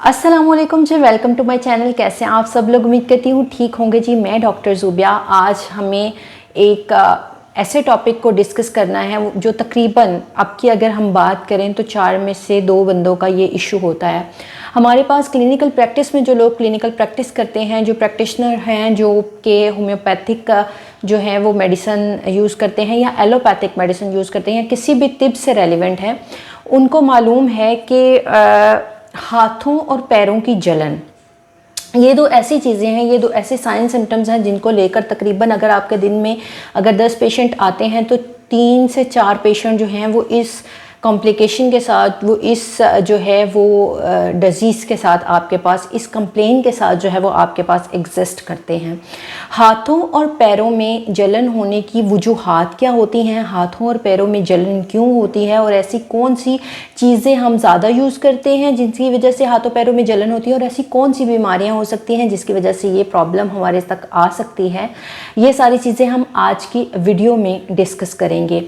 अस्सलाम वालेकुम जी, welcome to my channel. कैसे हैं आप सब लोग? उम्मीद करती हूँ ठीक होंगे जी। मैं डॉक्टर ज़ुबिया। आज हमें एक ऐसे टॉपिक को डिस्कस करना है जो तकरीबन अब की अगर हम बात करें तो 4 में से 2 बंदों का ये इशू होता है। हमारे पास क्लिनिकल प्रैक्टिस में जो लोग क्लिनिकल प्रैक्टिस करते हैं, जो प्रैक्टिशनर हैं, जो कि होम्योपैथिक का जो है वो मेडिसिन यूज़ करते हैं या एलोपैथिक मेडिसिन यूज़ करते हैं या किसी भी तिब से रेलिवेंट है, उनको मालूम है कि हाथों और पैरों की जलन, ये दो ऐसी चीज़ें हैं, ये दो ऐसे साइन सिम्टम्स हैं जिनको लेकर तकरीबन अगर आपके दिन में अगर 10 पेशेंट आते हैं तो 3 से 4 पेशेंट जो हैं वो इस कॉम्प्लिकेशन के साथ, वो इस जो है वो डिजीज़ के साथ आपके पास, इस कंप्लेन के साथ जो है वो आपके पास एग्जिस्ट करते हैं। हाथों और पैरों में जलन होने की वजूहात क्या होती हैं, हाथों और पैरों में जलन क्यों होती है और ऐसी कौन सी चीज़ें हम ज़्यादा यूज़ करते हैं जिनकी वजह से हाथों पैरों में जलन होती है और ऐसी कौन सी बीमारियां हो सकती हैं जिसकी वजह से ये प्रॉब्लम हमारे तक आ सकती है, ये सारी चीज़ें हम आज की वीडियो में डिस्कस करेंगे।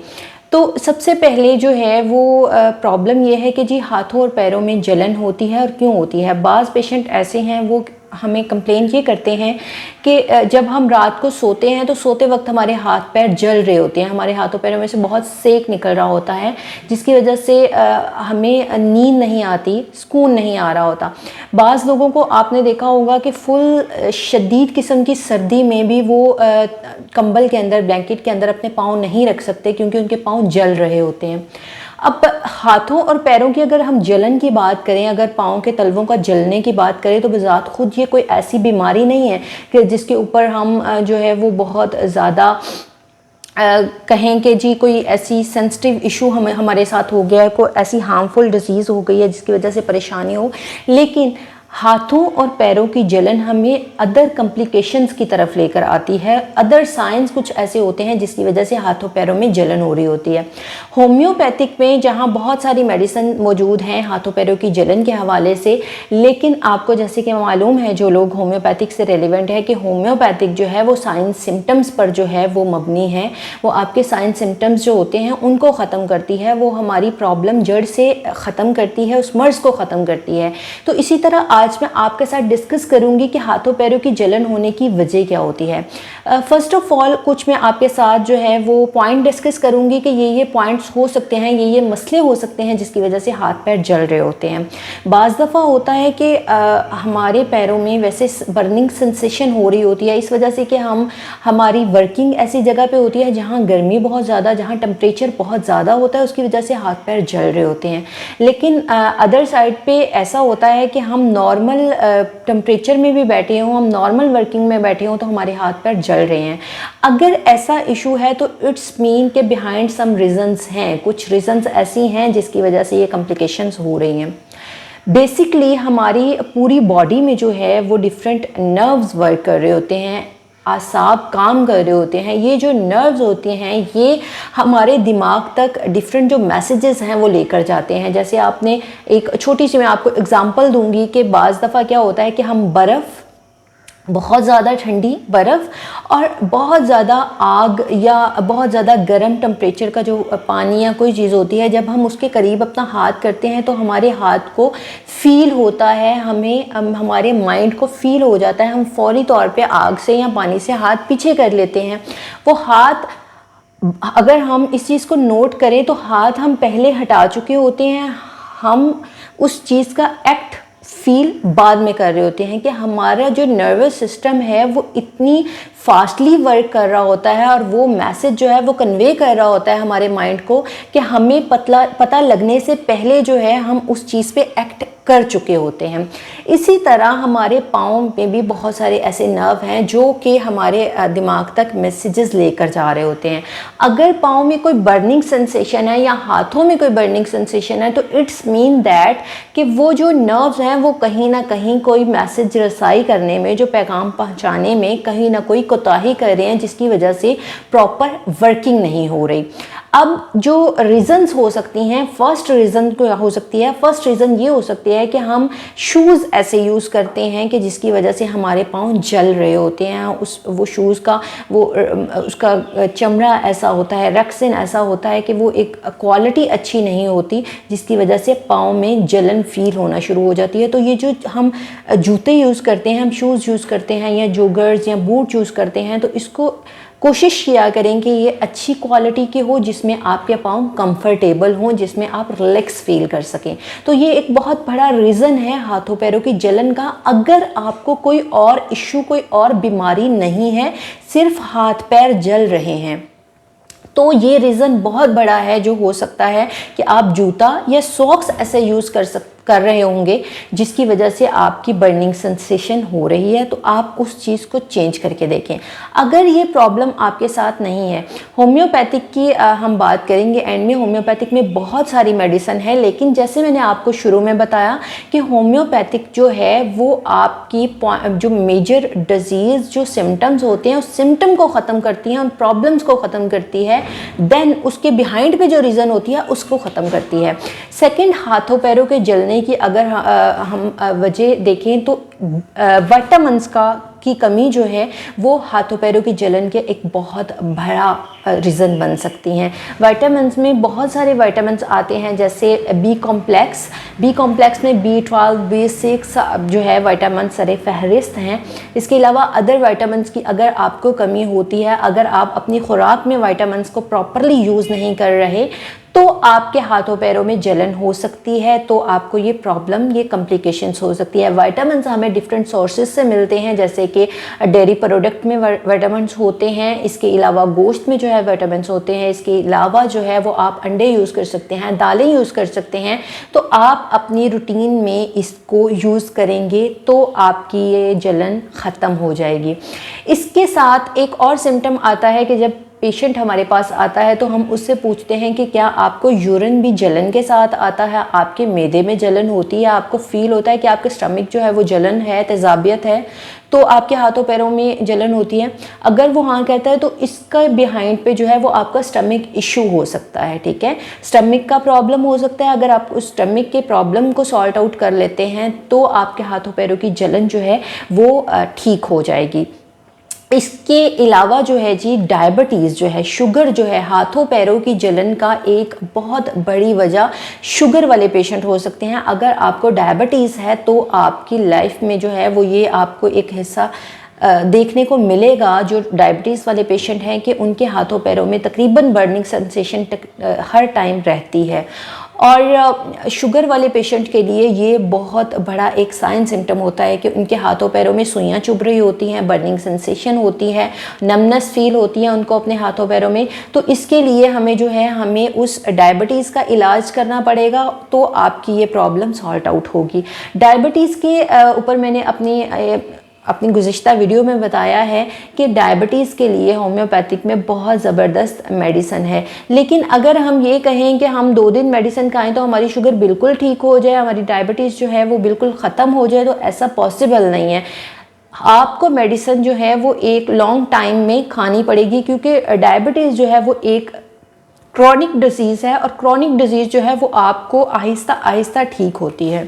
तो सबसे पहले जो है वो प्रॉब्लम ये है कि जी हाथों और पैरों में जलन होती है और क्यों होती है। बाज़ पेशेंट ऐसे हैं वो हमें कंप्लेन ये करते हैं कि जब हम रात को सोते हैं तो सोते वक्त हमारे हाथ पैर जल रहे होते हैं, हमारे हाथों पैरों में से बहुत सेक निकल रहा होता है जिसकी वजह से हमें नींद नहीं आती, सुकून नहीं आ रहा होता। बाज़ लोगों को आपने देखा होगा कि फुल शदीद किस्म की सर्दी में भी वो कंबल के अंदर, ब्लैंकेट के अंदर अपने पाँव नहीं रख सकते क्योंकि उनके पाँव जल रहे होते हैं। अब हाथों और पैरों की अगर हम जलन की बात करें, अगर पाँव के तलवों का जलने की बात करें तो बज़ात खुद ये कोई ऐसी बीमारी नहीं है कि जिसके ऊपर हम जो है वो बहुत ज़्यादा कहें कि जी कोई ऐसी सेंसिटिव इशू हमारे साथ हो गया है, कोई ऐसी हार्मफुल डिजीज़ हो गई है जिसकी वजह से परेशानी हो। लेकिन हाथों और पैरों की जलन हमें अदर कॉम्प्लिकेशंस की तरफ लेकर आती है। अदर साइंस कुछ ऐसे होते हैं जिसकी वजह से हाथों पैरों में जलन हो रही होती है। होम्योपैथिक में जहाँ बहुत सारी मेडिसिन मौजूद हैं हाथों पैरों की जलन के हवाले से, लेकिन आपको जैसे कि मालूम है जो लोग होम्योपैथिक से रेलिवेंट है कि होम्योपैथिक जो है वो साइन सिम्टम्स पर जो है वो मबनी है। वो आपके साइन सिम्टम्स जो होते हैं उनको ख़त्म करती है, वो हमारी प्रॉब्लम जड़ से ख़त्म करती है, उस मर्ज़ को ख़त्म करती है। तो इसी तरह आज मैं आपके साथ डिस्कस करूंगी कि हाथों पैरों की जलन होने की वजह क्या होती है। फर्स्ट ऑफ ऑल कुछ मैं आपके साथ जो है वो पॉइंट डिस्कस करूंगी कि ये पॉइंट्स हो सकते हैं, ये मसले हो सकते हैं जिसकी वजह से हाथ पैर जल रहे होते हैं। बाज़ दफ़ा होता है कि हमारे पैरों में वैसे बर्निंग सेंसेशन हो रही होती है इस वजह से कि हमारी वर्किंग ऐसी जगह पे होती है जहाँ गर्मी बहुत ज़्यादा, जहाँ टेम्परेचर बहुत ज़्यादा होता है, उसकी वजह से हाथ पैर जल रहे होते हैं। लेकिन अदर साइड पे ऐसा होता है कि हम नॉर्मल टेम्परेचर में भी बैठे हों, हम नॉर्मल वर्किंग में बैठे हों तो हमारे हाथ पैर जल रहे हैं। अगर ऐसा इशू है तो इट्स मीन के बिहाइंड सम रीजंस हैं, कुछ रीजंस ऐसी हैं जिसकी वजह से ये कॉम्प्लिकेशंस हो रही हैं। बेसिकली हमारी पूरी बॉडी में जो है वो डिफरेंट नर्व्स वर्क कर रहे होते हैं, आसाब काम कर रहे होते हैं। ये जो नर्व्स होते हैं ये हमारे दिमाग तक डिफरेंट जो मैसेजेस हैं वो लेकर जाते हैं। जैसे आपने एक छोटी सी मैं आपको एग्जांपल दूंगी कि बाज़ दफ़ा क्या होता है कि हम बर्फ़, बहुत ज़्यादा ठंडी बर्फ़ और बहुत ज़्यादा आग या बहुत ज़्यादा गर्म टेम्परेचर का जो पानी या कोई चीज़ होती है, जब हम उसके करीब अपना हाथ करते हैं तो हमारे हाथ को फ़ील होता है, हमारे माइंड को फ़ील हो जाता है, हम फौरी तौर पे आग से या पानी से हाथ पीछे कर लेते हैं। वो हाथ, अगर हम इस चीज़ को नोट करें तो हाथ हम पहले हटा चुके होते हैं, हम उस चीज़ का एक्ट फील बाद में कर रहे होते हैं कि हमारा जो नर्वस सिस्टम है वो इतनी फास्टली वर्क कर रहा होता है और वो मैसेज जो है वो कन्वे कर रहा होता है हमारे माइंड को कि हमें पता लगने से पहले जो है हम उस चीज़ पे एक्ट कर चुके होते हैं। इसी तरह हमारे पाँव में भी बहुत सारे ऐसे नर्व हैं जो कि हमारे दिमाग तक मैसेजेस लेकर जा रहे होते हैं। अगर पाँव में कोई बर्निंग सेंसेशन है या हाथों में कोई बर्निंग सेंसेशन है तो इट्स मीन दैट कि वो जो नर्व्स हैं वो कहीं ना कहीं कोई मैसेज रसाई करने में, जो पैगाम पहुंचाने में कहीं ना कोई कोताही कर रहे हैं जिसकी वजह से प्रॉपर वर्किंग नहीं हो रही। अब जो रीज़न्स हो सकती हैं, फर्स्ट रीज़न क्या हो सकती है, फर्स्ट रीज़न ये हो सकती है कि हम शूज़ ऐसे यूज़ करते हैं कि जिसकी वजह से हमारे पाँव जल रहे होते हैं, वो शूज़ का उसका चमड़ा ऐसा होता है, रेक्सिन ऐसा होता है कि वो एक क्वालिटी अच्छी नहीं होती जिसकी वजह से पाँव में जलन फील होना शुरू हो जाती है। तो ये जो हम जूते यूज़ करते हैं, हम शूज़ यूज़ करते हैं या जोगर्स या बूट यूज़ करते हैं, तो इसको कोशिश किया करें कि ये अच्छी क्वालिटी के हो, जिसमें आपके पाँव कंफर्टेबल हों, जिसमें आप रिलैक्स फील कर सकें। तो ये एक बहुत बड़ा रीज़न है हाथों पैरों की जलन का। अगर आपको कोई और इश्यू, कोई और बीमारी नहीं है, सिर्फ हाथ पैर जल रहे हैं, तो ये रीज़न बहुत बड़ा है जो हो सकता है कि आप जूता या सॉक्स ऐसे यूज़ कर रहे होंगे जिसकी वजह से आपकी बर्निंग सेंसेशन हो रही है। तो आप उस चीज़ को चेंज करके देखें। अगर ये प्रॉब्लम आपके साथ नहीं है, होम्योपैथिक की हम बात करेंगे एंड में। होम्योपैथिक में बहुत सारी मेडिसिन है, लेकिन जैसे मैंने आपको शुरू में बताया कि होम्योपैथिक जो है वो आपकी जो मेजर डिजीज़ जो सिम्टम्स होते हैं उस सिम्टम को ख़त्म करती हैं, उन प्रॉब्लम्स को ख़त्म करती है, देन उसके बिहाइंड पे जो रीज़न होती है उसको ख़त्म करती है। सेकेंड, हाथों पैरों के जलने की अगर हम वजह देखें तो विटामिन्स की कमी जो है वो हाथों पैरों की जलन के एक बहुत बड़ा रीज़न बन सकती हैं। विटामिन्स में बहुत सारे विटामिन्स आते हैं, जैसे बी कॉम्प्लेक्स में B12, B6 जो है विटामिन सरे फहरिस्त हैं। इसके अलावा अदर विटामिन्स की अगर आपको कमी होती है, अगर आप अपनी खुराक में विटामिन्स को प्रॉपरली यूज़ नहीं कर रहे, तो आपके हाथों पैरों में जलन हो सकती है, तो आपको ये प्रॉब्लम, ये कॉम्प्लिकेशंस हो सकती है। विटामिन्स हमें डिफरेंट सोर्सेज से मिलते हैं, जैसे कि डेयरी प्रोडक्ट में विटामिन्स होते हैं, इसके अलावा गोश्त में जो है विटामिन्स होते हैं, इसके अलावा जो है वो आप अंडे यूज़ कर सकते हैं, दालें यूज़ कर सकते हैं। तो आप अपनी रूटीन में इसको यूज़ करेंगे तो आपकी ये जलन ख़त्म हो जाएगी। इसके साथ एक और सिम्टम आता है कि जब पेशेंट हमारे पास आता है तो हम उससे पूछते हैं कि क्या आपको यूरिन भी जलन के साथ आता है, आपके मैदे में जलन होती है, आपको फील होता है कि आपके स्टमक जो है वो जलन है, तेज़ाबियत है, तो आपके हाथों पैरों में जलन होती है। अगर वो हाँ कहता है तो इसका बिहाइंड पे जो है वो आपका स्टमक इशू हो सकता है, ठीक है, स्टमक का प्रॉब्लम हो सकता है। अगर आप उस स्टमक के प्रॉब्लम को सॉर्ट आउट कर लेते हैं तो आपके हाथों पैरों की जलन जो है वो ठीक हो जाएगी। इसके अलावा जो है जी, डायबिटीज़ जो है, शुगर जो है, हाथों पैरों की जलन का एक बहुत बड़ी वजह शुगर वाले पेशेंट हो सकते हैं। अगर आपको डायबिटीज़ है तो आपकी लाइफ में जो है वो ये आपको एक हिस्सा देखने को मिलेगा जो डायबिटीज़ वाले पेशेंट हैं कि उनके हाथों पैरों में तकरीबन बर्निंग सेंसेशन हर टाइम रहती है। और शुगर वाले पेशेंट के लिए ये बहुत बड़ा एक साइन सिम्टम होता है कि उनके हाथों पैरों में सुइयां चुभ रही होती हैं, बर्निंग सेंसेशन होती है, नमनेस फील होती है उनको अपने हाथों पैरों में। तो इसके लिए हमें उस डायबिटीज़ का इलाज करना पड़ेगा, तो आपकी ये प्रॉब्लम सॉल्ट आउट होगी। डायबिटीज़ के ऊपर मैंने अपनी गुज़िश्ता वीडियो में बताया है कि डायबिटीज़ के लिए होम्योपैथिक में बहुत ज़बरदस्त मेडिसिन है। लेकिन अगर हम ये कहें कि हम 2 दिन मेडिसिन खाएं तो हमारी शुगर बिल्कुल ठीक हो जाए, हमारी डायबिटीज़ जो है वो बिल्कुल ख़त्म हो जाए, तो ऐसा पॉसिबल नहीं है। आपको मेडिसिन जो है वो एक लॉन्ग टाइम में खानी पड़ेगी, क्योंकि डायबिटीज़ जो है वो एक क्रॉनिक डिजीज़ है, और क्रॉनिक डिजीज़ जो है वो आपको आहिस्ता आहिस्ता ठीक होती है।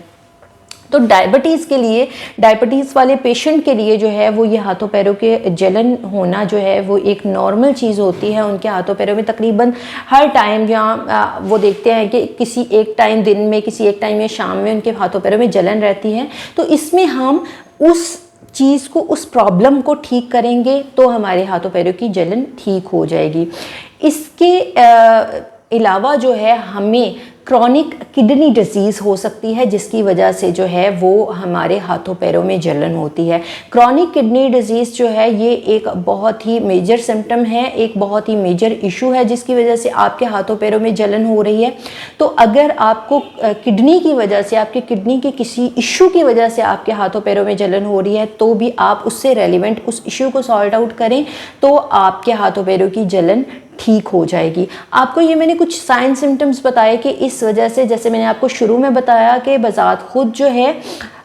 तो डायबिटीज़ के लिए, डायबिटीज़ वाले पेशेंट के लिए जो है वो ये हाथों पैरों के जलन होना जो है वो एक नॉर्मल चीज़ होती है। उनके हाथों पैरों में तकरीबन हर टाइम जहाँ वो देखते हैं कि किसी एक टाइम दिन में, किसी एक टाइम या शाम में उनके हाथों पैरों में जलन रहती है। तो इसमें हम उस चीज़ को, उस प्रॉब्लम को ठीक करेंगे तो हमारे हाथों पैरों की जलन ठीक हो जाएगी। इसके अलावा जो है हमें क्रॉनिक किडनी डिजीज़ हो सकती है, जिसकी वजह से जो है वो हमारे हाथों पैरों में जलन होती है। क्रॉनिक किडनी डिजीज़ जो है ये एक बहुत ही मेजर सिम्टम है, एक बहुत ही मेजर इशू है जिसकी वजह से आपके हाथों पैरों में जलन हो रही है। तो अगर आपको किडनी की वजह से, आपके किडनी के किसी इशू की वजह से आपके हाथों पैरों में जलन हो रही है, तो भी आप उससे रेलिवेंट उस इशू को सॉल्ट आउट करें तो आपके हाथों पैरों की जलन ठीक हो जाएगी। आपको ये मैंने कुछ साइन सिम्टम्स बताए कि इस वजह से, जैसे मैंने आपको शुरू में बताया कि बज़ात खुद जो है